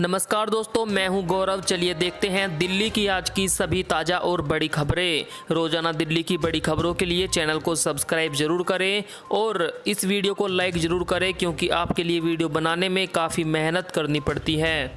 नमस्कार दोस्तों, मैं हूं गौरव। चलिए देखते हैं दिल्ली की आज की सभी ताज़ा और बड़ी खबरें। रोजाना दिल्ली की बड़ी खबरों के लिए चैनल को सब्सक्राइब जरूर करें और इस वीडियो को लाइक जरूर करें, क्योंकि आपके लिए वीडियो बनाने में काफ़ी मेहनत करनी पड़ती है।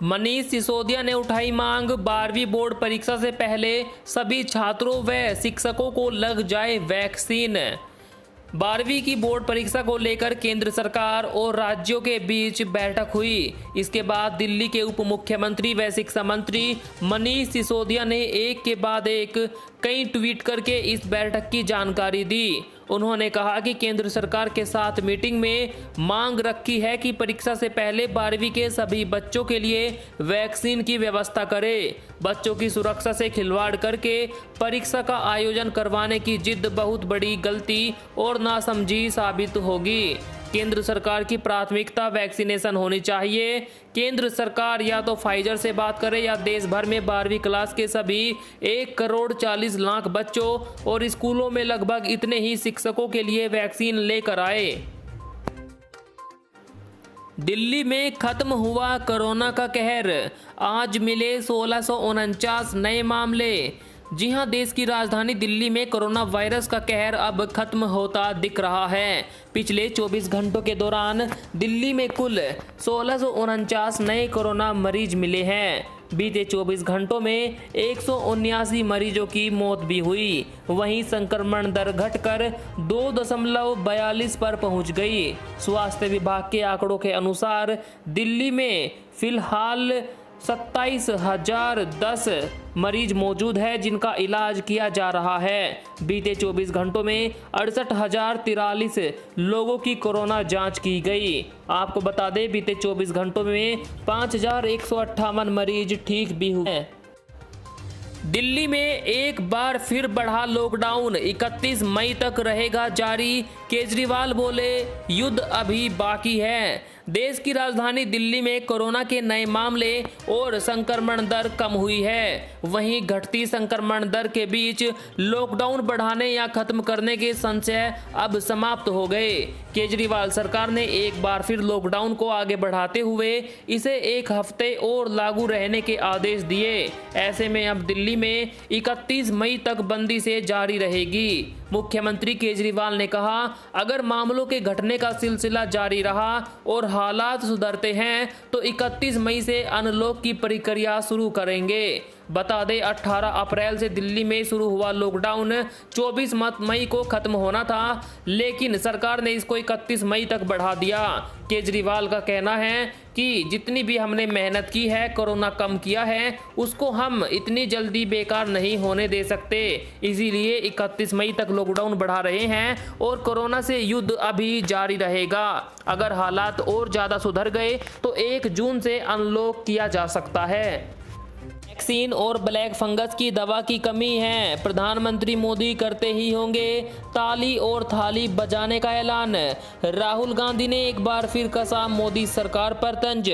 मनीष सिसोदिया ने उठाई मांग, 12वीं बोर्ड परीक्षा से पहले सभी छात्रों व शिक्षकों को लग जाए वैक्सीन। 12वीं की बोर्ड परीक्षा को लेकर केंद्र सरकार और राज्यों के बीच बैठक हुई। इसके बाद दिल्ली के उप मुख्यमंत्री व शिक्षा मंत्री मनीष सिसोदिया ने एक के बाद एक कई ट्वीट करके इस बैठक की जानकारी दी। उन्होंने कहा कि केंद्र सरकार के साथ मीटिंग में मांग रखी है कि परीक्षा से पहले 12वीं के सभी बच्चों के लिए वैक्सीन की व्यवस्था करे। बच्चों की सुरक्षा से खिलवाड़ करके परीक्षा का आयोजन करवाने की जिद बहुत बड़ी गलती और नासमझी साबित होगी। केंद्र सरकार की प्राथमिकता वैक्सीनेशन होनी चाहिए। केंद्र सरकार या तो फाइजर से बात करे या देश भर में 12वीं क्लास के सभी 1,40,00,000 बच्चों और स्कूलों में लगभग इतने ही शिक्षकों के लिए वैक्सीन लेकर आए। दिल्ली में खत्म हुआ कोरोना का कहर, आज मिले 1649 नए मामले। जी हां, देश की राजधानी दिल्ली में कोरोना वायरस का कहर अब खत्म होता दिख रहा है। पिछले 24 घंटों के दौरान दिल्ली में कुल 1649 नए कोरोना मरीज मिले हैं। बीते 24 घंटों में 179 मरीजों की मौत भी हुई। वहीं संक्रमण दर घटकर 2.42 पर पहुंच गई। स्वास्थ्य विभाग के आंकड़ों के अनुसार दिल्ली में फिलहाल 27,010 मरीज मौजूद है जिनका इलाज किया जा रहा है। बीते 24 घंटों में 68,043 लोगों की कोरोना जांच की गई। आपको बता दें, बीते 24 घंटों में 5,158 मरीज ठीक भी हुए हैं। दिल्ली में एक बार फिर बढ़ा लॉकडाउन, 31 मई तक रहेगा जारी। केजरीवाल बोले, युद्ध अभी बाकी है। देश की राजधानी दिल्ली में कोरोना के नए मामले और संक्रमण दर कम हुई है। वहीं घटती संक्रमण दर के बीच लॉकडाउन बढ़ाने या खत्म करने के संशय अब समाप्त हो गए। केजरीवाल सरकार ने एक बार फिर लॉकडाउन को आगे बढ़ाते हुए इसे 1 हफ्ते और लागू रहने के आदेश दिए। ऐसे में अब दिल्ली में 31 मई तक बंदी से जारी रहेगी। मुख्यमंत्री केजरीवाल ने कहा, अगर मामलों के घटने का सिलसिला जारी रहा और हालात सुधरते हैं तो 31 मई से अनलॉक की प्रक्रिया शुरू करेंगे। बता दें, 18 अप्रैल से दिल्ली में शुरू हुआ लॉकडाउन 24 मई को खत्म होना था, लेकिन सरकार ने इसको 31 मई तक बढ़ा दिया। केजरीवाल का कहना है कि जितनी भी हमने मेहनत की है, कोरोना कम किया है, उसको हम इतनी जल्दी बेकार नहीं होने दे सकते। इसीलिए 31 मई तक लॉकडाउन बढ़ा रहे हैं और कोरोना से युद्ध अभी जारी रहेगा। अगर हालात और ज़्यादा सुधर गए तो 1 जून से अनलॉक किया जा सकता है। वैक्सीन और ब्लैक फंगस की दवा की कमी है, प्रधानमंत्री मोदी करते ही होंगे ताली और थाली बजाने का ऐलान। राहुल गांधी ने एक बार फिर कसा मोदी सरकार पर तंज।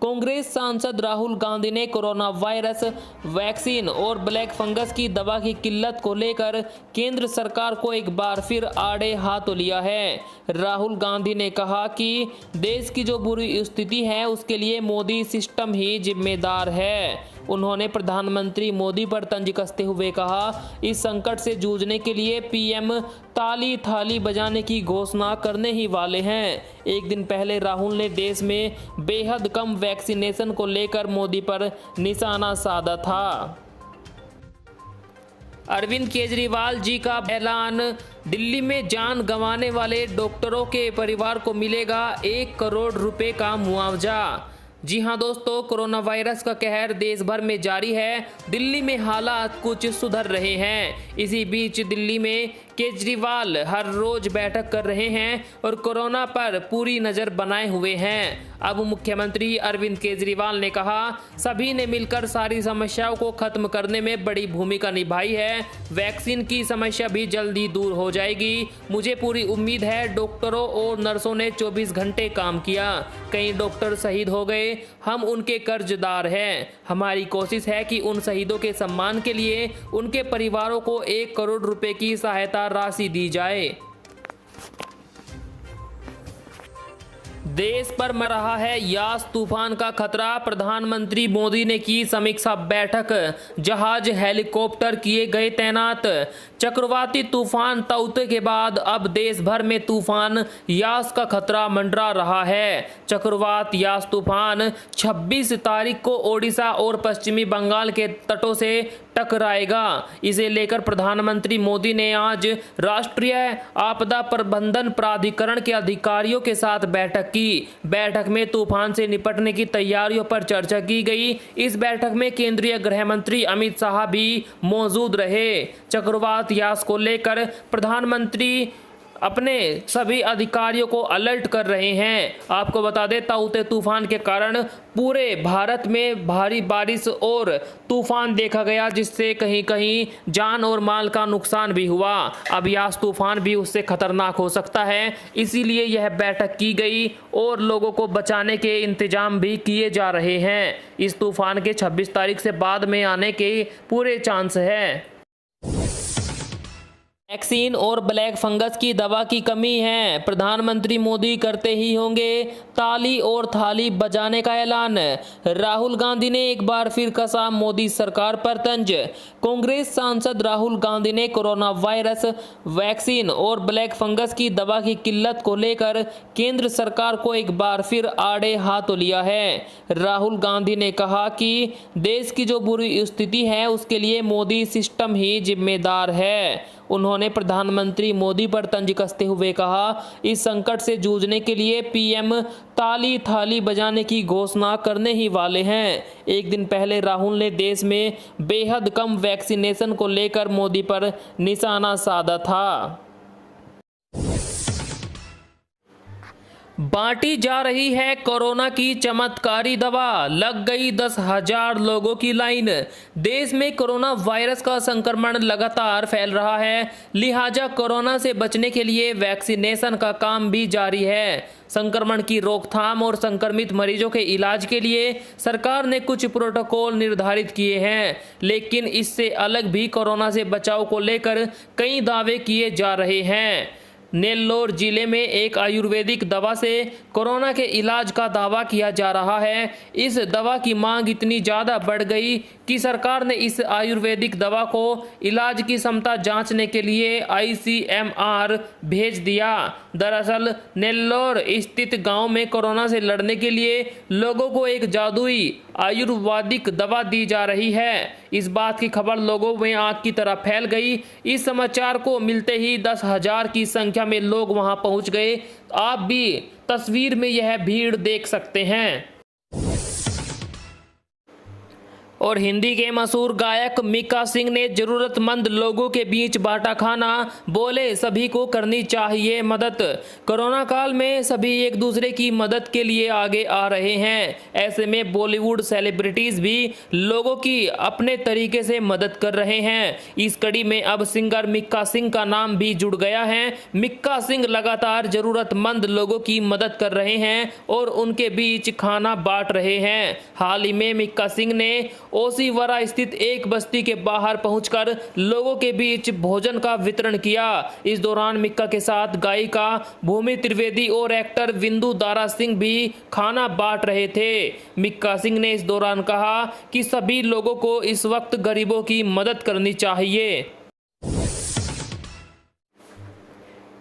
कांग्रेस सांसद राहुल गांधी ने कोरोना वायरस, वैक्सीन और ब्लैक फंगस की दवा की किल्लत को लेकर केंद्र सरकार को एक बार फिर आड़े हाथों लिया है। राहुल गांधी ने कहा कि देश की जो बुरी स्थिति है उसके लिए मोदी सिस्टम ही जिम्मेदार है। उन्होंने प्रधानमंत्री मोदी पर तंज कसते हुए कहा, इस संकट से जूझने के लिए पीएम ताली थाली बजाने की घोषणा करने ही वाले हैं। एक दिन पहले राहुल ने देश में बेहद कम वैक्सीनेशन को लेकर मोदी पर निशाना साधा था। अरविंद केजरीवाल जी का ऐलान, दिल्ली में जान गंवाने वाले डॉक्टरों के परिवार को मिलेगा 1 करोड़ रुपए का मुआवजा। जी हां दोस्तों, कोरोना वायरस का कहर देश भर में जारी है। दिल्ली में हालात कुछ सुधर रहे हैं। इसी बीच दिल्ली में केजरीवाल हर रोज बैठक कर रहे हैं और कोरोना पर पूरी नज़र बनाए हुए हैं। अब मुख्यमंत्री अरविंद केजरीवाल ने कहा, सभी ने मिलकर सारी समस्याओं को खत्म करने में बड़ी भूमिका निभाई है। वैक्सीन की समस्या भी जल्दी दूर हो जाएगी। मुझे पूरी उम्मीद है। डॉक्टरों और नर्सों ने 24 घंटे काम किया। कई डॉक्टर शहीद हो गए, हम उनके कर्जदार हैं। हमारी कोशिश है कि उन शहीदों के सम्मान के लिए उनके परिवारों को 1 करोड़ रुपए की सहायता राशि दी जाए। देश पर मर रहा है यास तूफान का खतरा। प्रधानमंत्री मोदी ने की समीक्षा बैठक, जहाज हेलीकॉप्टर किए गए तैनात। चक्रवाती तूफान ताउते के बाद अब देश भर में तूफान यास का खतरा मंडरा रहा है। चक्रवात यास तूफान 26 तारीख को ओडिशा और पश्चिमी बंगाल के तटों से टकराएगा। इसे लेकर प्रधानमंत्री मोदी ने आज राष्ट्रीय आपदा प्रबंधन प्राधिकरण के अधिकारियों के साथ बैठक की। बैठक में तूफान से निपटने की तैयारियों पर चर्चा की गई। इस बैठक में केंद्रीय गृह मंत्री अमित शाह भी मौजूद रहे। चक्रवात यास को लेकर प्रधानमंत्री अपने सभी अधिकारियों को अलर्ट कर रहे हैं। आपको बता दें, ताउते तूफान के कारण पूरे भारत में भारी बारिश और तूफान देखा गया, जिससे कहीं कहीं जान और माल का नुकसान भी हुआ। अब यास तूफान भी उससे खतरनाक हो सकता है, इसीलिए यह बैठक की गई और लोगों को बचाने के इंतजाम भी किए जा रहे हैं। इस तूफान के 26 तारीख से बाद में आने के पूरे चांस है। वैक्सीन और ब्लैक फंगस की दवा की कमी है। प्रधानमंत्री मोदी करते ही होंगे ताली और थाली बजाने का ऐलान। राहुल गांधी ने एक बार फिर कसा मोदी सरकार पर तंज। कांग्रेस सांसद राहुल गांधी ने कोरोना वायरस, वैक्सीन और ब्लैक फंगस की दवा की किल्लत को लेकर केंद्र सरकार को एक बार फिर आड़े हाथों लिया है। राहुल गांधी ने कहा कि देश की जो बुरी स्थिति है उसके लिए मोदी सिस्टम ही जिम्मेदार है। उन्होंने प्रधानमंत्री मोदी पर तंज कसते हुए कहा, इस संकट से जूझने के लिए पीएम ताली थाली बजाने की घोषणा करने ही वाले हैं। एक दिन पहले राहुल ने देश में बेहद कम वैक्सीनेशन को लेकर मोदी पर निशाना साधा था। बांटी जा रही है कोरोना की चमत्कारी दवा, लग गई 10,000 लोगों की लाइन। देश में कोरोना वायरस का संक्रमण लगातार फैल रहा है, लिहाजा कोरोना से बचने के लिए वैक्सीनेशन का काम भी जारी है। संक्रमण की रोकथाम और संक्रमित मरीजों के इलाज के लिए सरकार ने कुछ प्रोटोकॉल निर्धारित किए हैं, लेकिन इससे अलग भी कोरोना से बचाव को लेकर कई दावे किए जा रहे हैं। नेल्लोर जिले में एक आयुर्वेदिक दवा से कोरोना के इलाज का दावा किया जा रहा है। इस दवा की मांग इतनी ज़्यादा बढ़ गई कि सरकार ने इस आयुर्वेदिक दवा को इलाज की क्षमता जांचने के लिए ICMR भेज दिया। दरअसल नेल्लोर स्थित गांव में कोरोना से लड़ने के लिए लोगों को एक जादुई आयुर्वेदिक दवा दी जा रही है। इस बात की खबर लोगों में आग की तरह फैल गई। इस समाचार को मिलते ही 10,000 की संख्या में लोग वहां पहुंच गए। आप भी तस्वीर में यह भीड़ देख सकते हैं। और हिंदी के मशहूर गायक मिक्का सिंह ने जरूरतमंद लोगों के बीच बांटा खाना, बोले सभी को करनी चाहिए मदद। कोरोना काल में सभी एक दूसरे की मदद के लिए आगे आ रहे हैं। ऐसे में बॉलीवुड सेलिब्रिटीज भी लोगों की अपने तरीके से मदद कर रहे हैं। इस कड़ी में अब सिंगर मिक्का सिंह का नाम भी जुड़ गया है। मिक्का सिंह लगातार जरूरतमंद लोगों की मदद कर रहे हैं और उनके बीच खाना बांट रहे हैं। हाल ही में मिक्का सिंह ने ओसीवरा स्थित एक बस्ती के बाहर पहुंचकर लोगों के बीच भोजन का वितरण किया। इस दौरान मिक्का के साथ गायिका भूमि त्रिवेदी और एक्टर विंदु दारा सिंह भी खाना बांट रहे थे। मिक्का सिंह ने इस दौरान कहा कि सभी लोगों को इस वक्त गरीबों की मदद करनी चाहिए।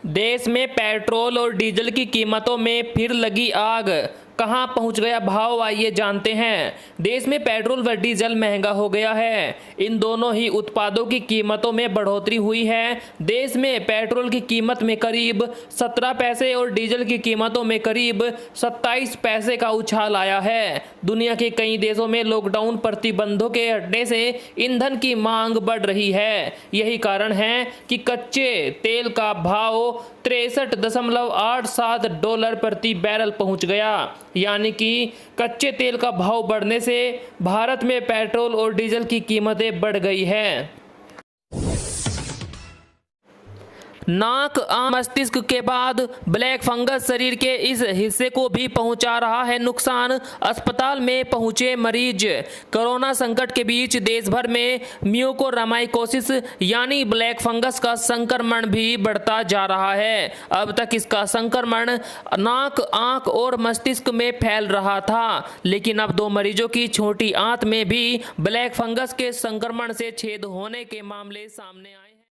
देश में पेट्रोल और डीजल की कीमतों में फिर लगी आग, कहां पहुंच गया भाव, आइए जानते हैं। देश में पेट्रोल व डीजल महंगा हो गया है। इन दोनों ही उत्पादों की कीमतों में बढ़ोतरी हुई है। देश में पेट्रोल की कीमत में करीब 17 पैसे और डीजल की कीमतों में करीब 27 पैसे का उछाल आया है। दुनिया के कई देशों में लॉकडाउन प्रतिबंधों के हटने से ईंधन की मांग बढ़ रही है। यही कारण है कि कच्चे तेल का भाव $63.87 प्रति बैरल पहुंच गया। यानी कि कच्चे तेल का भाव बढ़ने से भारत में पेट्रोल और डीजल की कीमतें बढ़ गई हैं। नाक, आंख, मस्तिष्क के बाद ब्लैक फंगस शरीर के इस हिस्से को भी पहुंचा रहा है नुकसान। अस्पताल में पहुंचे मरीज। कोरोना संकट के बीच देश भर में म्यूकोरमाइकोसिस यानी ब्लैक फंगस का संक्रमण भी बढ़ता जा रहा है। अब तक इसका संक्रमण नाक, आंख और मस्तिष्क में फैल रहा था, लेकिन अब 2 मरीजों की छोटी आंत में भी ब्लैक फंगस के संक्रमण से छेद होने के मामले सामने आए।